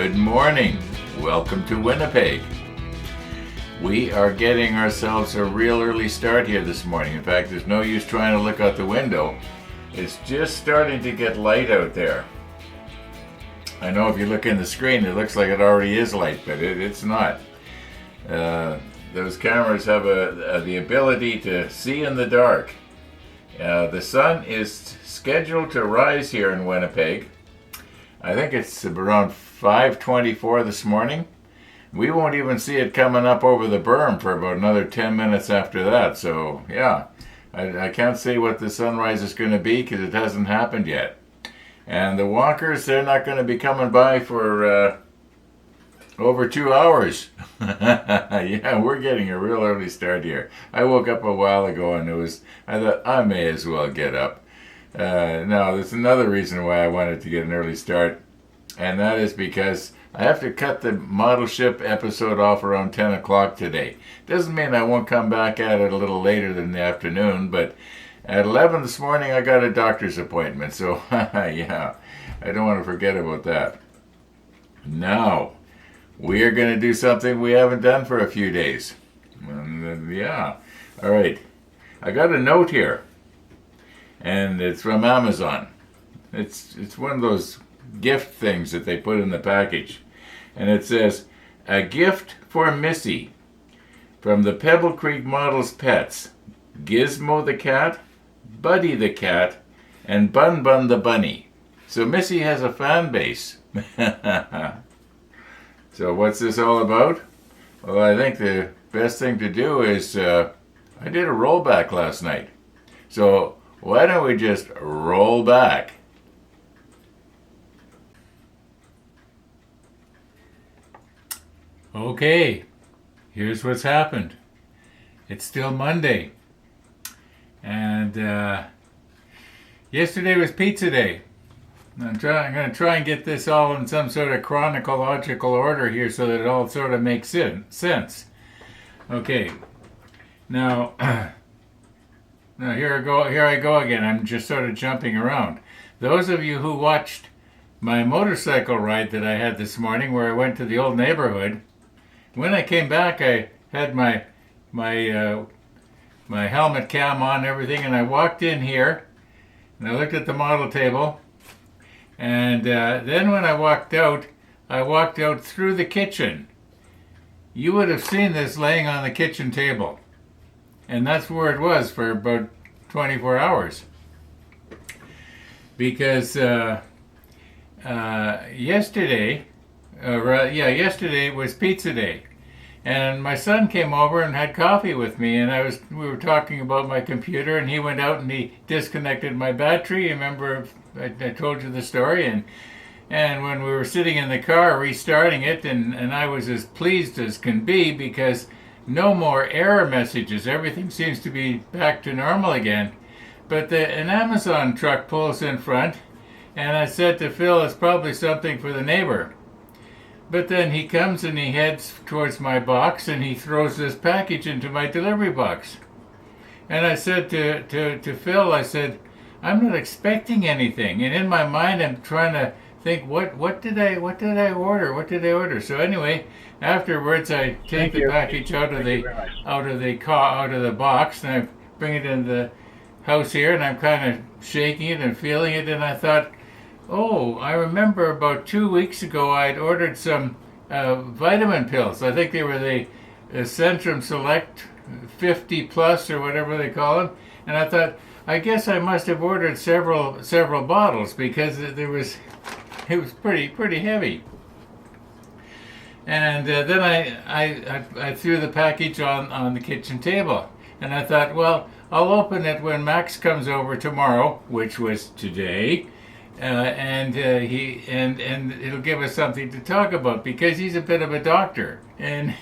Good morning. Welcome to Winnipeg. We are getting ourselves a real early start here this morning. In fact, there's no use trying to look out the window. It's just starting to get light out there. I know if you look in the screen, it looks like it already is light, but it's not. Those cameras have the ability to see in the dark. The sun is scheduled to rise here in Winnipeg. I think it's around 5:24 this morning. We won't even see it coming up over the berm for about another 10 minutes after that. So yeah, I can't say what the sunrise is going to be because it hasn't happened yet. And the walkers, they're not going to be coming by for over 2 hours. Yeah, we're getting a real early start here. I woke up a while ago and I thought I may as well get up. Now, there's another reason why I wanted to get an early start, and that is because I have to cut the model ship episode off around 10 o'clock today. Doesn't mean I won't come back at it a little later than the afternoon, but at 11 this morning I got a doctor's appointment, so yeah, I don't want to forget about that. Now, we are going to do something we haven't done for a few days. Yeah, all right. I got a note here, and it's from Amazon. It's one of those gift things that they put in the package, and it says, "A gift for Missy from the Pebble Creek Models pets, Gizmo the cat, Buddy the cat, and Bun Bun the bunny." So Missy has a fan base. So what's this all about? Well, I think the best thing to do is, I did a rollback last night. So why don't we just roll back? Okay, here's what's happened. It's still Monday. And yesterday was pizza day. I'm going to try and get this all in some sort of chronological order here so that it all sort of makes sense. Okay, now here I go again. I'm just sort of jumping around. Those of you who watched my motorcycle ride that I had this morning, where I went to the old neighborhood, when I came back, I had my helmet cam on and everything, and I walked in here, and I looked at the model table, and then when I walked out through the kitchen. You would have seen this laying on the kitchen table, and that's where it was for about 24 hours. Because yesterday was pizza day, and my son came over and had coffee with me, and we were talking about my computer, and he went out and he disconnected my battery. Remember, I told you the story, and when we were sitting in the car restarting it, and I was as pleased as can be because no more error messages. Everything seems to be back to normal again. But an Amazon truck pulls in front, and I said to Phil, it's probably something for the neighbor. But then he comes and he heads towards my box, and he throws this package into my delivery box. And I said to Phil, I said, I'm not expecting anything. And in my mind, I'm trying to think, what did I order? So anyway, afterwards, I take the package out of the box, and I bring it in the house here, and I'm kind of shaking it and feeling it, and I thought, oh, I remember about 2 weeks ago I'd ordered some vitamin pills. I think they were the Centrum Select 50 Plus or whatever they call them, and I thought, I guess I must have ordered several bottles because it was pretty heavy. And then I threw the package on the kitchen table, and I thought, well, I'll open it when Max comes over tomorrow, which was today, and it'll give us something to talk about because he's a bit of a doctor, and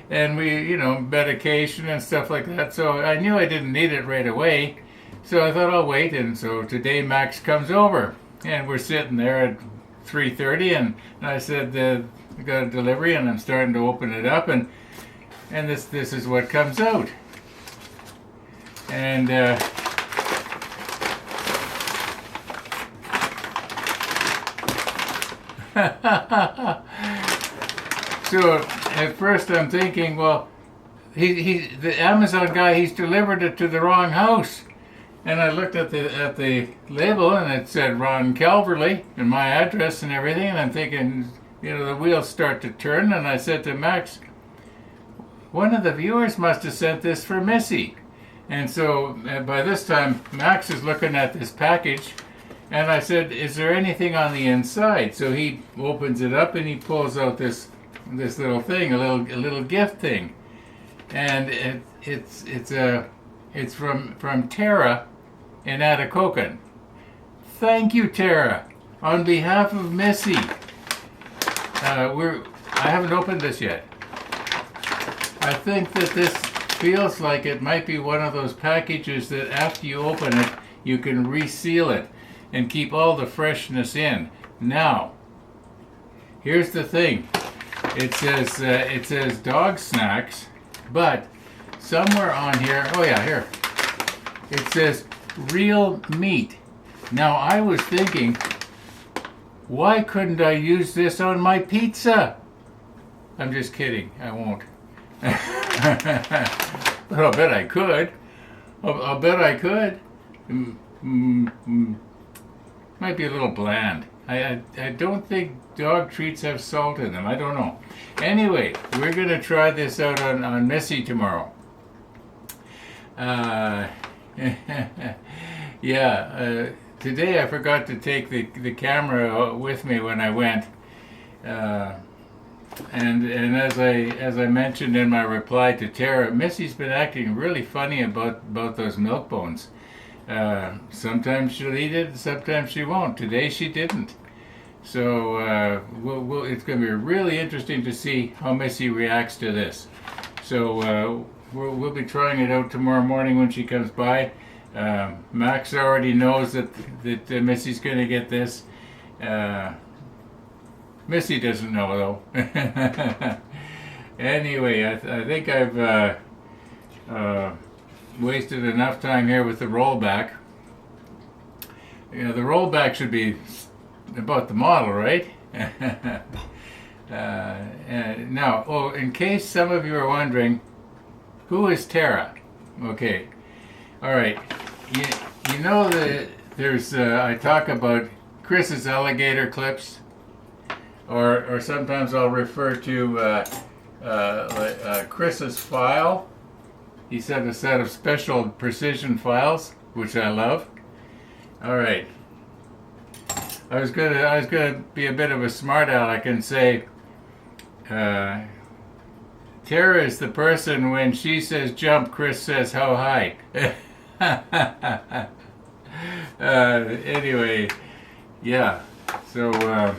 and we, medication and stuff like that. So I knew I didn't need it right away, so I thought I'll wait. And so today Max comes over, and we're sitting there at 3:30, and I said, I got a delivery, and I'm starting to open it up, and this is what comes out. And So at first I'm thinking, well, the Amazon guy, he's delivered it to the wrong house. And I looked at the label, and it said Ron Calverley and my address and everything. And I'm thinking, the wheels start to turn. And I said to Max, one of the viewers must have sent this for Missy. And so by this time, Max is looking at this package, and I said, "Is there anything on the inside?" So he opens it up and he pulls out this little thing, a little gift thing, and it's from Tara in Atacocan. Thank you, Tara, on behalf of Missy. I haven't opened this yet. I think that this feels like it might be one of those packages that after you open it, you can reseal it and keep all the freshness in. Now, here's the thing. It says dog snacks, but somewhere on here, oh yeah, here. It says real meat. Now I was thinking, why couldn't I use this on my pizza? I'm just kidding, I won't. But I'll bet I could. I'll bet I could. Might be a little bland. I don't think dog treats have salt in them. I don't know. Anyway, we're going to try this out on Missy tomorrow. Yeah, today I forgot to take the camera with me when I went. And as I mentioned in my reply to Tara, Missy's been acting really funny about those milk bones. Sometimes she'll eat it, sometimes she won't. Today she didn't. So it's going to be really interesting to see how Missy reacts to this. So we'll be trying it out tomorrow morning when she comes by. Max already knows that Missy's going to get this. Missy doesn't know though. Anyway, I think I've wasted enough time here with the rollback. The rollback should be about the model, right? Now, in case some of you are wondering, who is Tara? Okay, all right. You know that there's I talk about Chris's alligator clips. Or sometimes I'll refer to Chris's file. He sent a set of special precision files, which I love. All right. I was gonna be a bit of a smart aleck and say, Tara is the person when she says jump, Chris says how high. Anyway, yeah. So.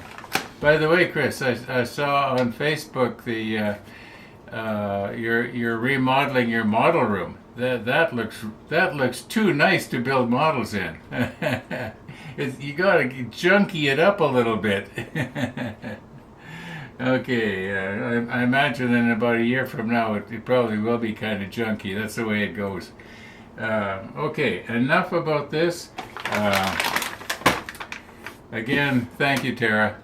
By the way, Chris, I saw on Facebook you're remodeling your model room. That looks too nice to build models in. You gotta junky it up a little bit. Okay, I imagine in about a year from now it probably will be kind of junky. That's the way it goes. Okay, enough about this. Again, thank you, Tara.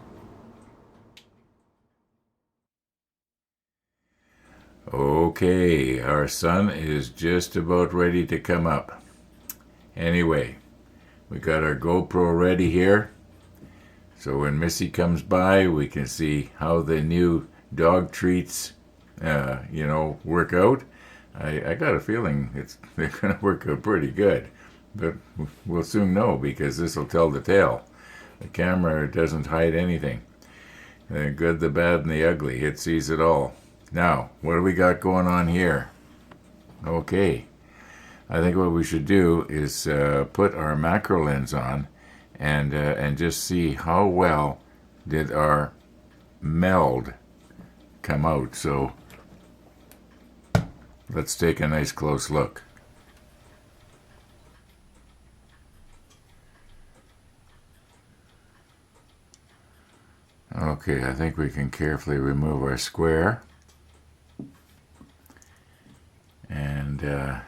Okay, our sun is just about ready to come up. Anyway, we got our GoPro ready here. So when Missy comes by, we can see how the new dog treats, work out. I got a feeling they're going to work out pretty good. But we'll soon know because this will tell the tale. The camera doesn't hide anything. The good, the bad, and the ugly. It sees it all. Now, what do we got going on here? Okay, I think what we should do is put our macro lens on and just see how well did our meld come out. So let's take a nice close look. Okay, I think we can carefully remove our square. And I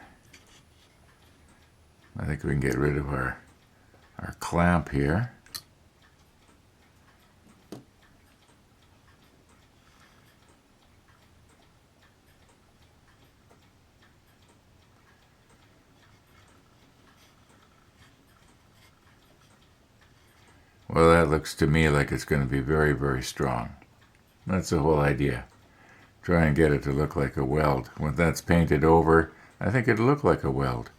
think we can get rid of our clamp here. Well, that looks to me like it's going to be very, very strong. That's the whole idea. Try and get it to look like a weld. When that's painted over, I think it'll look like a weld.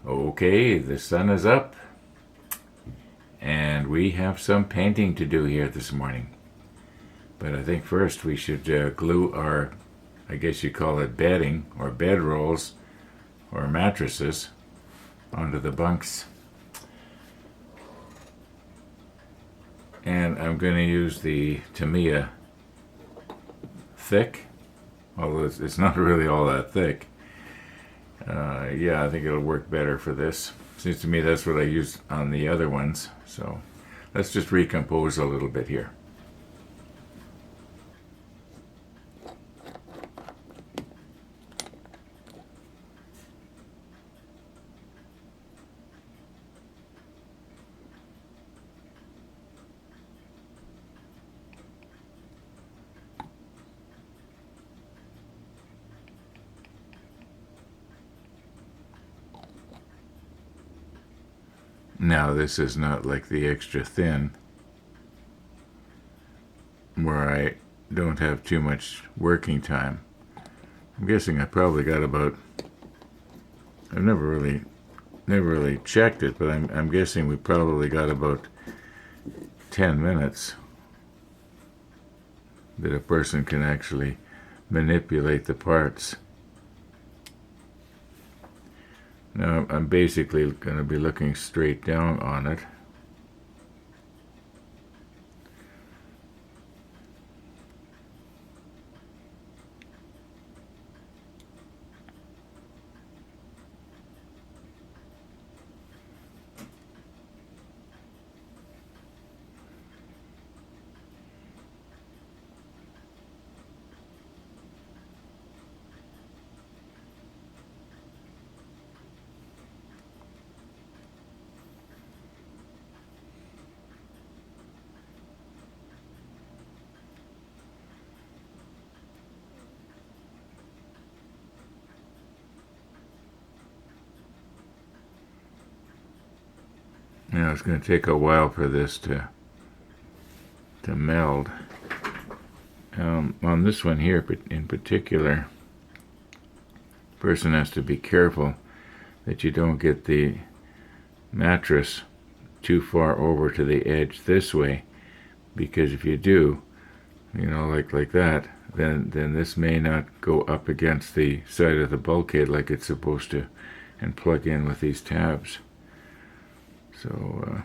Okay, the sun is up, and we have some painting to do here this morning. But I think first we should glue our, I guess you call it bedding, or bed rolls, or mattresses, onto the bunks. And I'm going to use the Tamiya thick, although it's not really all that thick. Yeah, I think it'll work better for this. Seems to me that's what I used on the other ones. So let's just recompose a little bit here. Now this is not like the extra thin, where I don't have too much working time. I'm guessing I probably got about, I've never really checked it, but I'm guessing we probably got about 10 minutes that a person can actually manipulate the parts. Now I'm basically going to be looking straight down on it. Now it's going to take a while for this to meld. On this one here in particular, person has to be careful that you don't get the mattress too far over to the edge this way, because if you do, like that, then this may not go up against the side of the bulkhead like it's supposed to and plug in with these tabs. So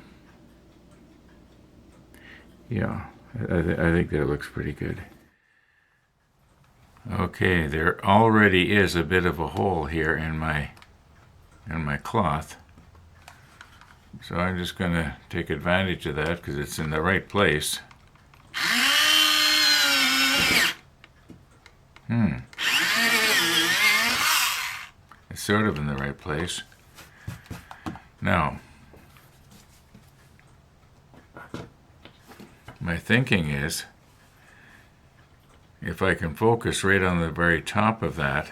yeah, I think that looks pretty good. Okay, there already is a bit of a hole here in my cloth. So I'm just going to take advantage of that because it's in the right place. It's sort of in the right place. Now, my thinking is, if I can focus right on the very top of that,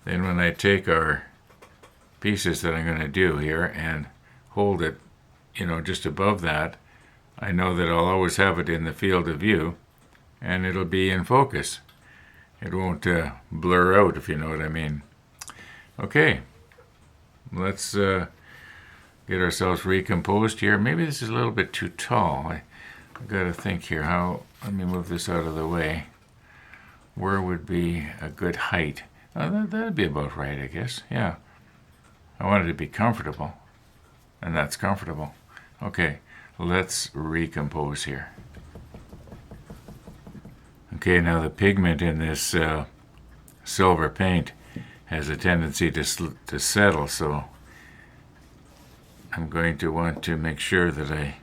then when I take our pieces that I'm going to do here and hold it, just above that, I know that I'll always have it in the field of view and it'll be in focus. It won't blur out, if you know what I mean. Okay, let's get ourselves recomposed here. Maybe this is a little bit too tall. I've got to think here let me move this out of the way. Where would be a good height? That'd be about right, I guess. Yeah. I want it to be comfortable, and that's comfortable. Okay, let's recompose here. Okay, now the pigment in this silver paint has a tendency to settle, so I'm going to want to make sure that I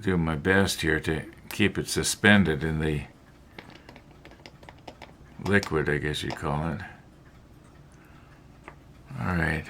do my best here to keep it suspended in the liquid, I guess you'd call it. All right.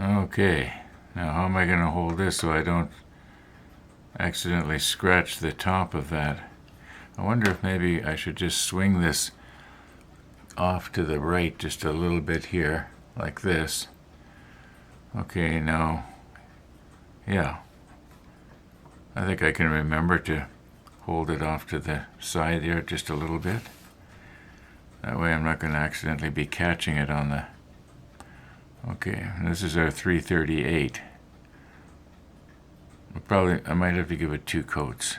Okay, now how am I going to hold this so I don't accidentally scratch the top of that? I wonder if maybe I should just swing this off to the right just a little bit here, like this. Okay, now, yeah, I think I can remember to hold it off to the side there just a little bit. That way I'm not going to accidentally be catching it on the... Okay, this is our 338. I might have to give it 2 coats.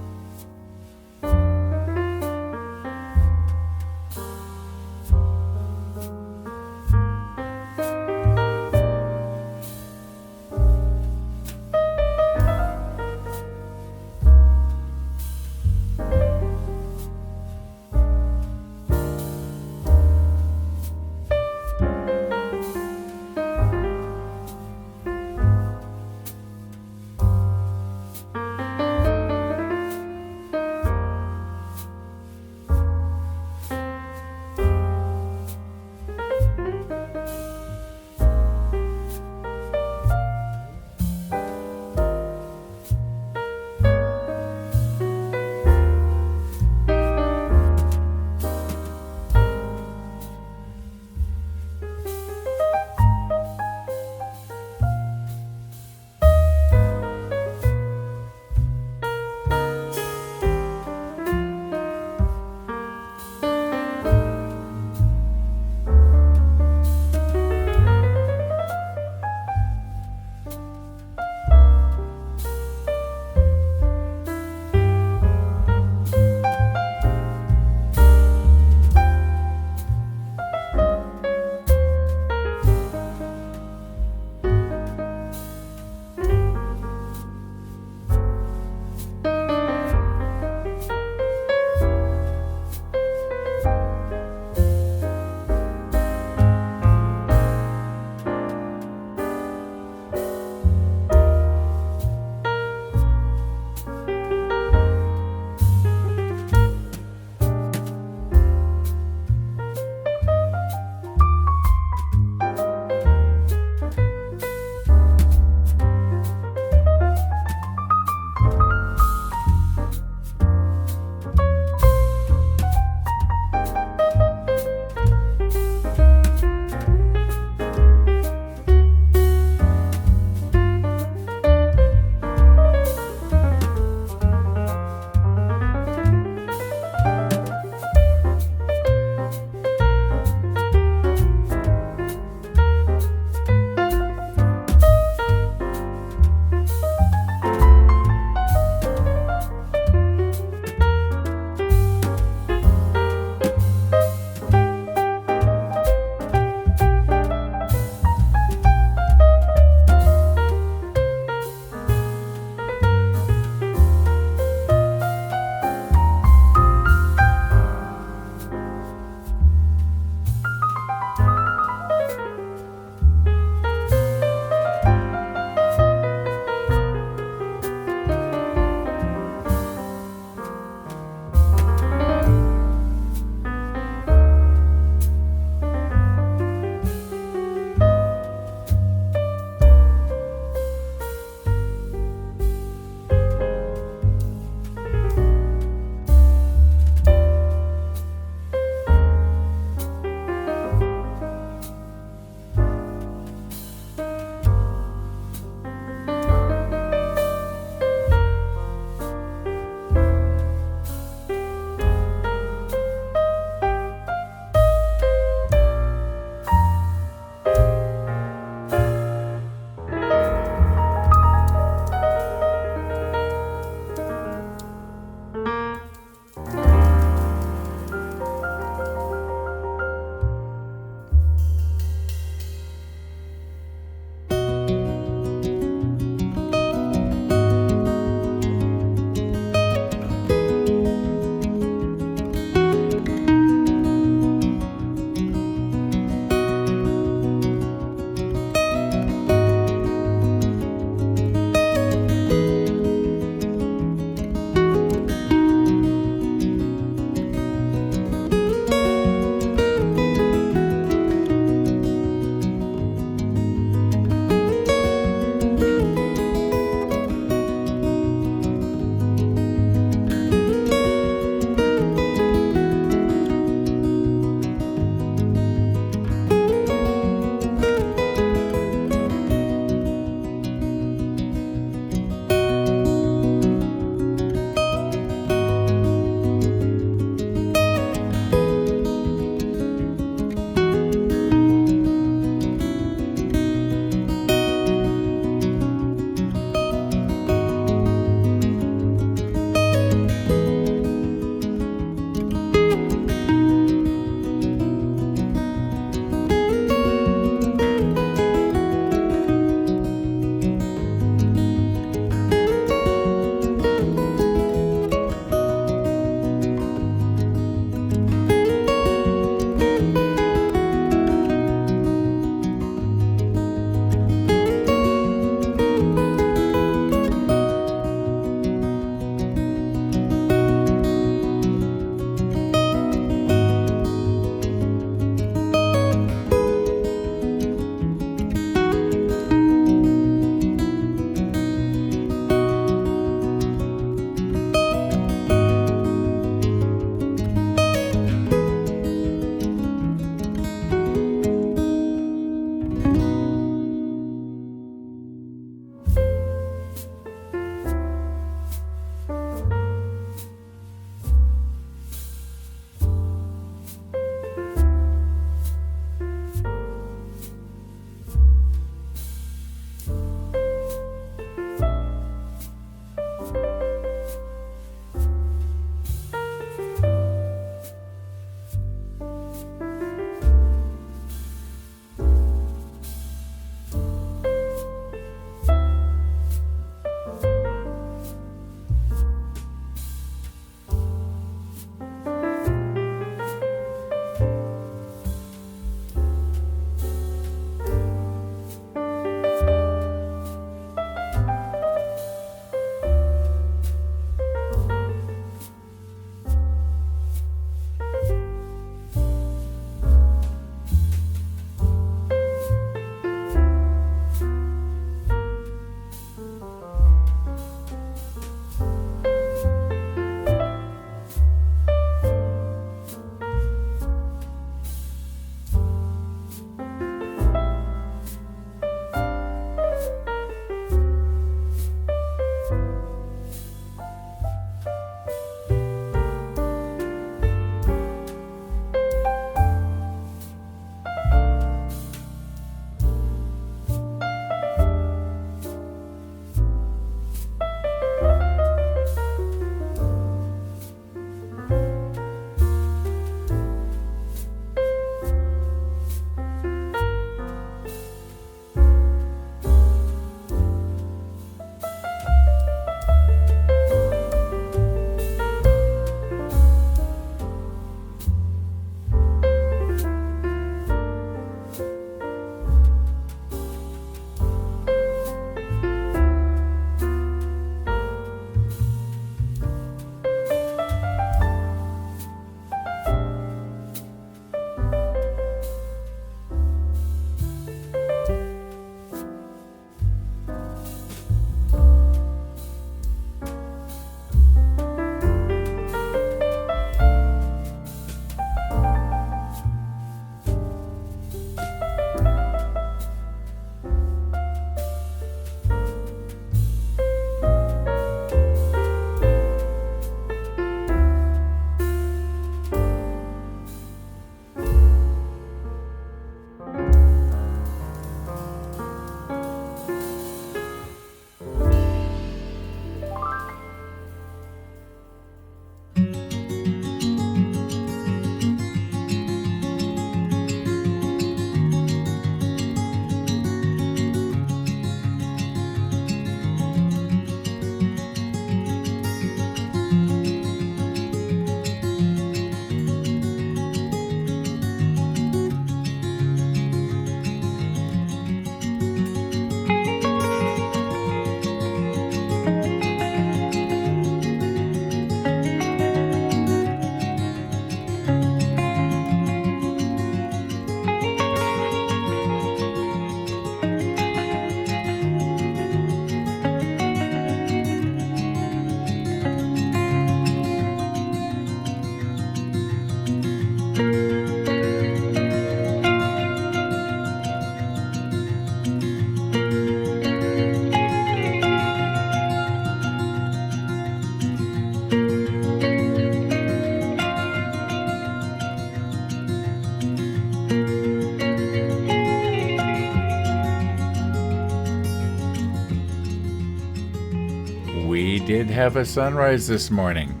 did have a sunrise this morning.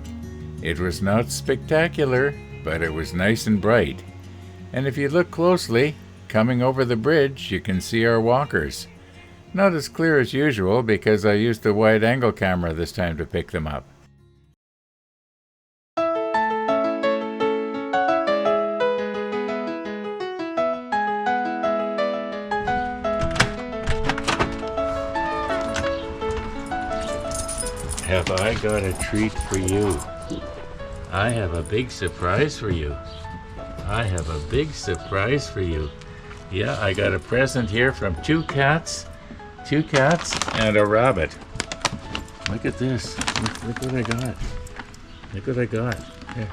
It was not spectacular, but it was nice and bright. And if you look closely, coming over the bridge, you can see our walkers. Not as clear as usual because I used a wide-angle camera this time to pick them up. Have I got a treat for you? I have a big surprise for you. I have a big surprise for you. Yeah, I got a present here from two cats and a rabbit. Look at this. Look what I got. Look what I got. Here.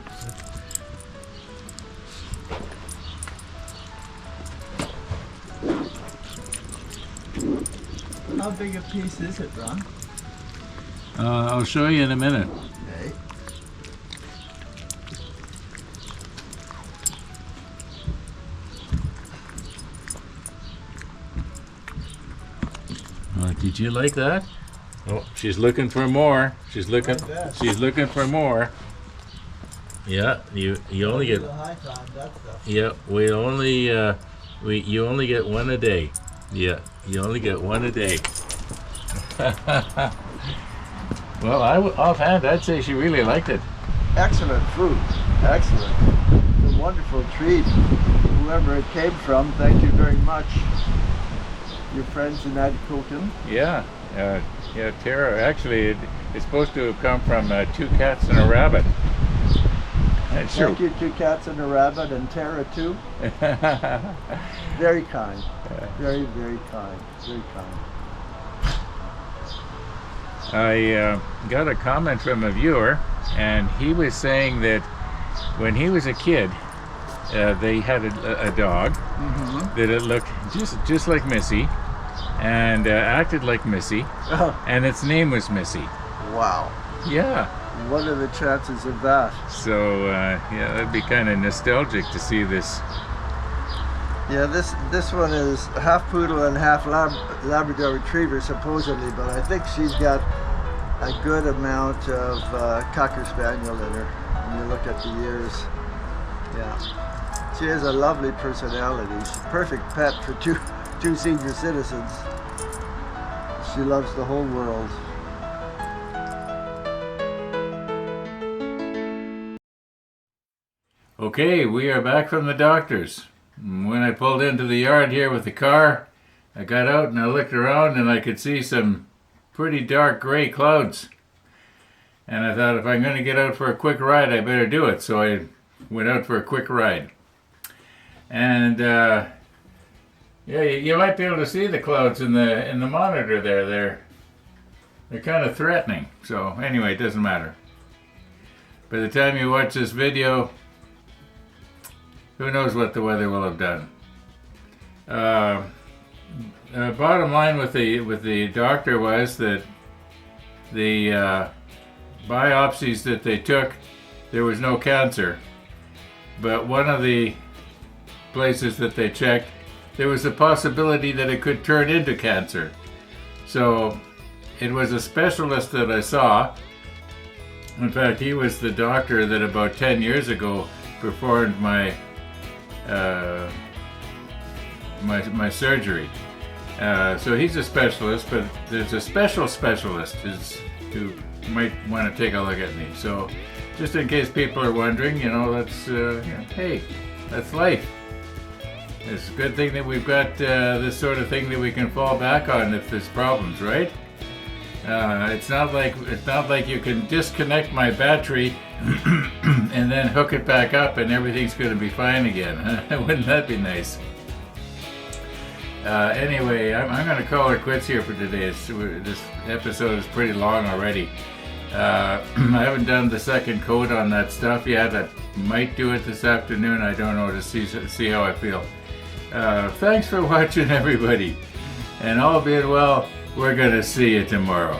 How big a piece is it, Ron? I'll show you in a minute. Okay. Did you like that? Oh, she's looking for more. She's looking for more. Yeah, you only get. Yeah, you only get one a day. Yeah, you only get one a day. Well, offhand, I'd say she really liked it. Excellent food. Excellent. It's a wonderful treat. Whoever it came from, thank you very much. Your friends in Adcoton? Yeah, Tara. Actually, it's supposed to have come from two cats and a rabbit. Thank you, two cats and a rabbit, and Tara too. Very kind. Very, very kind. Very kind. I got a comment from a viewer, and he was saying that when he was a kid, they had a dog that it looked just like Missy, and acted like Missy, and its name was Missy. Wow. Yeah. What are the chances of that? So yeah, that'd be kind of nostalgic to see this. Yeah, this one is half poodle and half Labrador Retriever supposedly, but I think she's got a good amount of Cocker Spaniel in her when you look at the years. Yeah, she has a lovely personality. She's a perfect pet for two senior citizens. She loves the whole world. Okay, we are back from the doctor's. When I pulled into the yard here with the car, I got out and I looked around and I could see some pretty dark gray clouds. And I thought if I'm going to get out for a quick ride, I better do it. So I went out for a quick ride. And yeah, you might be able to see the clouds in the monitor there. They're kind of threatening. So anyway, it doesn't matter. By the time you watch this video, who knows what the weather will have done. Bottom line with the doctor was that the biopsies that they took, there was no cancer. But one of the places that they checked, there was a possibility that it could turn into cancer. So it was a specialist that I saw. In fact, he was the doctor that about 10 years ago performed my surgery. So he's a specialist, but there's a special specialist who might want to take a look at me. So just in case people are wondering, that's hey, that's life. It's a good thing that we've got this sort of thing that we can fall back on if there's problems, right? It's not like you can disconnect my battery and then hook it back up and everything's going to be fine again. Wouldn't that be nice? Anyway, I'm going to call her quits here for today. This episode is pretty long already. I haven't done the second coat on that stuff yet. I might do it this afternoon. I don't know, to see how I feel. Thanks for watching, everybody. And all being well, we're going to see you tomorrow.